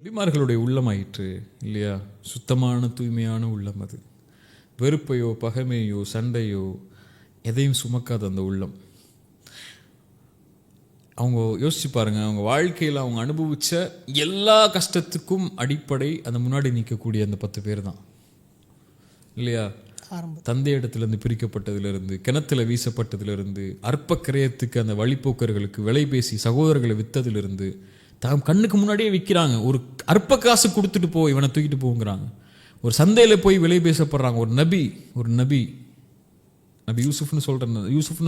நபிமார்களுடைய உள்ளமாயிற்று இல்லையா? சுத்தமான தூய்மையான உள்ளம் அது. வெறுப்பையோ பகைமையோ சண்டையோ எதையும் சுமக்காத அந்த உள்ளம். அவங்க யோசிச்சு பாருங்க, அவங்க வாழ்க்கையில் அவங்க அனுபவிச்ச எல்லா கஷ்டத்துக்கும் அடிப்படை அந்த முன்னாடி நிற்கக்கூடிய அந்த 10 பேர் தான் இல்லையா? தந்தை இடத்துலேருந்து பிரிக்கப்பட்டதிலிருந்து, கிணத்துல வீசப்பட்டதிலிருந்து, அற்ப கிரயத்துக்கு அந்த வழிப்போக்கர்களுக்கு விலை பேசி சகோதரர்களை விற்றதிலிருந்து, தாம் கண்ணுக்கு முன்னாடியே விற்கிறாங்க. ஒரு அற்ப காசு கொடுத்துட்டு போ, இவனை தூக்கிட்டு போங்கிறாங்க. ஒரு சந்தையில் போய் விலை பேசப்படுறாங்க. ஒரு நபி நபி யூசுஃப்னு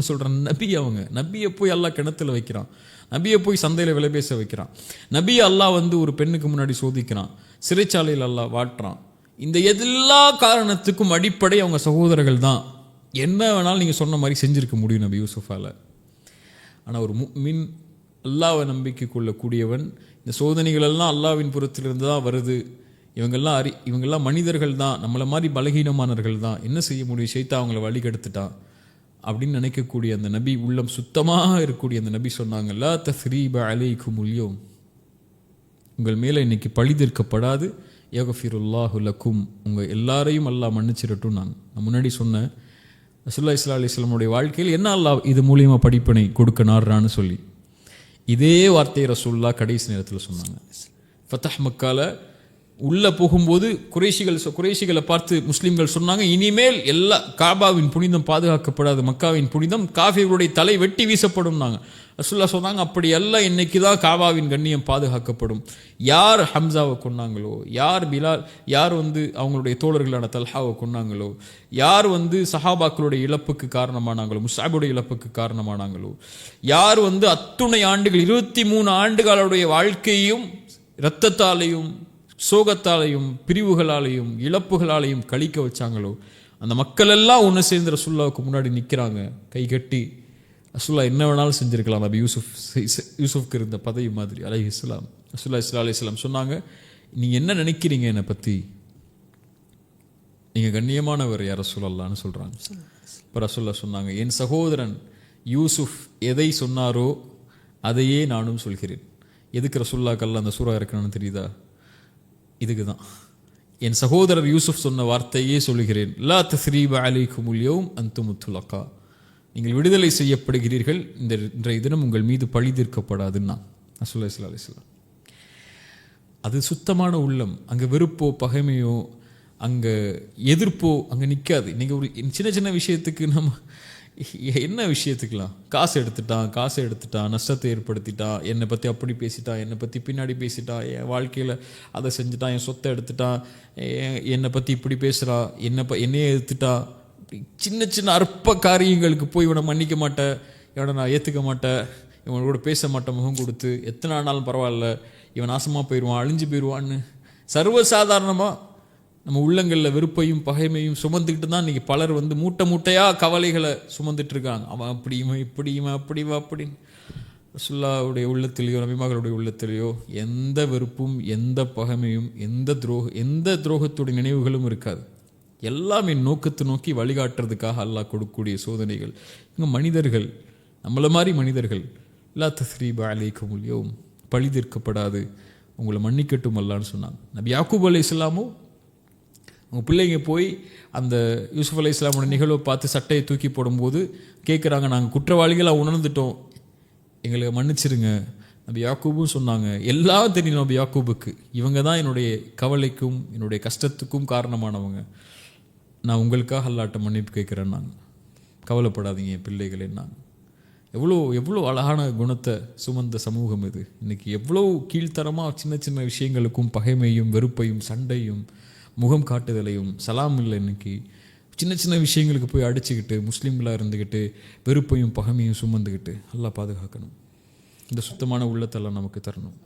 சொல்கிற நபி, அவங்க நபியை போய் அல்லாஹ் கிணத்துல வைக்கிறான். நபியை போய் சந்தையில் விலை பேச வைக்கிறான். நபியை அல்லாஹ் ஒரு பெண்ணுக்கு முன்னாடி சோதிக்கிறான். சிறைச்சாலையில் அல்லாஹ் வாட்டுறான். இந்த எல்லா காரணத்துக்கும் அடிப்படை அவங்க சகோதரர்கள் தான். என்ன வேணாலும் நீங்கள் சொன்ன மாதிரி செஞ்சுருக்க முடியும் நபி யூசுஃபால். ஆனால் ஒரு முஃமின், அல்லாஹ்வை நம்பிக்கை கொள்ளக்கூடியவன், இந்த சோதனைகள் எல்லாம் அல்லாஹ்வின் புறத்திலிருந்து தான் வருது, இவங்கெல்லாம் மனிதர்கள் தான், நம்மளை மாதிரி பலகீனமானவர்கள் தான், என்ன செய்ய முடியும், ஷைத்தான் அவங்கள வழி கெடுத்துட்டான் அப்படின்னு நினைக்கக்கூடிய அந்த நபி, உள்ளம் சுத்தமாக இருக்கக்கூடிய அந்த நபி சொன்னாங்க, லா தஸ்ரீப அலைக்குமுல் யௌம், உங்கள் மேலே இன்னைக்கு பழிதீர்க்கப்படாது, யக்ஃபிருல்லாஹு லக்கும், உங்கள் எல்லாரையும் அல்லாஹ் மன்னிச்சிடட்டும். நான் முன்னாடி சொன்னேன், ரசூலுல்லாஹி ஸல்லல்லாஹு அலைஹி வஸல்லமுடைய வாழ்க்கையில் என்ன அல்லாஹ் இது மூலியமாக படிப்பினை கொடுக்க நாடுறான்னு சொல்லி இதே வார்த்தையை ரசூலுல்லாஹ் கடைசி நேரத்தில் சொன்னாங்க. ஃபதஹ் மக்கால உள்ளே போகும்போது குறைஷிகளை பார்த்து முஸ்லீம்கள் சொன்னாங்க, இனிமேல் எல்லா காபாவின் புனிதம் பாதுகாக்கப்படாது, மக்காவின் புனிதம் காஃபிர்களுடைய தலை வெட்டி வீசப்படும். ரசூலுல்லாஹ் சொன்னாங்க, அப்படி எல்லாம் இன்னைக்கு தான் காபாவின் கண்ணியம் பாதுகாக்கப்படும். யார் ஹம்சாவை கொன்னாங்களோ, யார் பிலால், யார் அவங்களுடைய தோழர்களான தல்ஹாவை கொன்னாங்களோ, யார் சஹாபாக்களுடைய இழப்புக்கு காரணமானாங்களோ, முஸ்அபுடைய இழப்புக்கு காரணமானாங்களோ, யார் அத்துணை ஆண்டுகள் 23 ஆண்டுகளுடைய வாழ்க்கையும் இரத்தத்தாலையும் சோகத்தாலையும் பிரிவுகளாலையும் இழப்புகளாலையும் கழிக்க வச்சாங்களோ, அந்த மக்கள் எல்லாம் ஒன்று சேர்ந்து ரசூலுல்லாஹ்வுக்கு முன்னாடி நிற்கிறாங்க கை கட்டி. ரசூலுல்லாஹ் என்ன வேணாலும் செஞ்சிருக்கலாம். நபி யூசுஃப்க்கு இருந்த பதவி மாதிரி அலைஹிஸ்ஸலாம். ரசூலுல்லாஹி ஸல்லல்லாஹு அலைஹி வஸல்லம் சொன்னாங்க, நீங்கள் என்ன நினைக்கிறீங்க என்னை பற்றி, நீங்கள் கண்ணியமானவர் யார் ரசூலல்லாஹ்னு சொல்கிறாங்க. இப்போ ரசூலுல்லாஹ் சொன்னாங்க, என் சகோதரன் யூசுஃப் எதை சொன்னாரோ அதையே நானும் சொல்கிறேன். எதுக்கு ரசூலுல்லாஹ்க்கு அந்த சூரா இருக்கணும்னு தெரியுதா? இதுக்கு தான். என் சகோதரர் யூசுஃப் சொன்ன வார்த்தையே சொல்லுகிறேன், லா தஸ்ரீப அலைக்குமுல் யௌம் அன்தும் துலகா, நீங்கள் விடுதலை செய்யப்படுகிறீர்கள், இன்றைய தினம் உங்கள் மீது பழி தீர்க்கப்படாதுன்னா ரசூலுல்லாஹி ஸல்லல்லாஹு அலைஹி வஸல்லம். அது சுத்தமான உள்ளம். அங்கே வெறுப்போ பகைமையோ அங்கே எதிர்ப்போ அங்கே நிற்காது. நீங்கள் ஒரு சின்ன சின்ன விஷயத்துக்கு நம்ம என்ன விஷயத்துக்கலாம், காசு எடுத்துட்டான், நஷ்டத்தை ஏற்படுத்திட்டான், என்னை பற்றி அப்படி பேசிட்டான், என்னை பற்றி பின்னாடி பேசிட்டான், என் வாழ்க்கையில் அதை செஞ்சுட்டான், என் சொத்தை எடுத்துட்டான், என்னை பற்றி இப்படி பேசுகிறான், என்னையே எடுத்துட்டான், சின்ன சின்ன அற்ப காரியங்களுக்கு போய் இவனை மன்னிக்க மாட்டேன், இவனை நான் ஏற்றுக்க மாட்டேன், இவனோட பேச மாட்டேன், முகம் கொடுத்து எத்தனை ஆனாலும் பரவாயில்ல, இவன் நாசமாக போயிடுவான், அழிஞ்சு போயிடுவான்னு சர்வசாதாரணமாக நம்ம உள்ளங்களில் வெறுப்பையும் பகைமையும் சுமந்துக்கிட்டு தான் இன்றைக்கி பலர் மூட்டை மூட்டையாக கவலைகளை சுமந்துட்டு இருக்காங்க. அவன் அப்படி இவன் இப்படி இவன் அப்படி அப்படின்னு. ரசூலுல்லாஹ்வுடைய உள்ளத்திலேயோ நபிமார்களுடைய உள்ளத்திலேயோ எந்த வெறுப்பும் எந்த பகைமையும் எந்த துரோகத்துடைய நினைவுகளும் இருக்காது. எல்லாமே நோக்கத்தை நோக்கி வழிகாட்டுறதுக்காக அல்லாஹ் கொடுக்கக்கூடிய சோதனைகள். இவங்க மனிதர்கள், நம்மளை மாதிரி மனிதர்கள். லா தஸ்ரீப அலைக்குமுல் யௌம், பழி தீர்க்கப்படாது, உங்களை மன்னிக்கட்டும் அல்லான்னு சொன்னாங்க. நபி யாக்கூப் அலைஹிஸ்ஸலாமோ அவங்க பிள்ளைங்க போய் அந்த யூசுஃப் அலைஹிஸ்ஸலாமோட நிகழ்வை பார்த்து சட்டையை தூக்கி போடும்போது கேட்குறாங்க, நாங்கள் குற்றவாளிகளாக உணர்ந்துட்டோம், எங்களை மன்னிச்சிருங்க. நபி யாக்கூபும் சொன்னாங்க, எல்லாம் தெரியும் நபி யாக்கூபுக்கு, இவங்க தான் என்னுடைய கவலைக்கும் என்னுடைய கஷ்டத்துக்கும் காரணமானவங்க, நான் உங்களுக்காக அல்லாட்ட மன்னிப்பு கேட்குறேன், நாங்கள் கவலைப்படாதீங்க பிள்ளைகள். என்னாங்க எவ்வளோ அழகான குணத்தை சுமந்த சமூகம் இது. இன்றைக்கி எவ்வளோ கீழ்த்தரமாக சின்ன சின்ன விஷயங்களுக்கும் பகைமையும் வெறுப்பையும் சண்டையும் முகம் காட்டுதலையும் சலாம் இல்லை. இன்னைக்கு சின்ன சின்ன விஷயங்களுக்கு போய் அடிச்சுக்கிட்டு முஸ்லீம்களாக இருந்துக்கிட்டு வெறுப்பையும் பகைமையும் சுமந்துக்கிட்டு அல்லாஹ் பாதுகாக்கணும். இந்த சுத்தமான உள்ளத்தெல்லாம் நமக்கு தரணும்.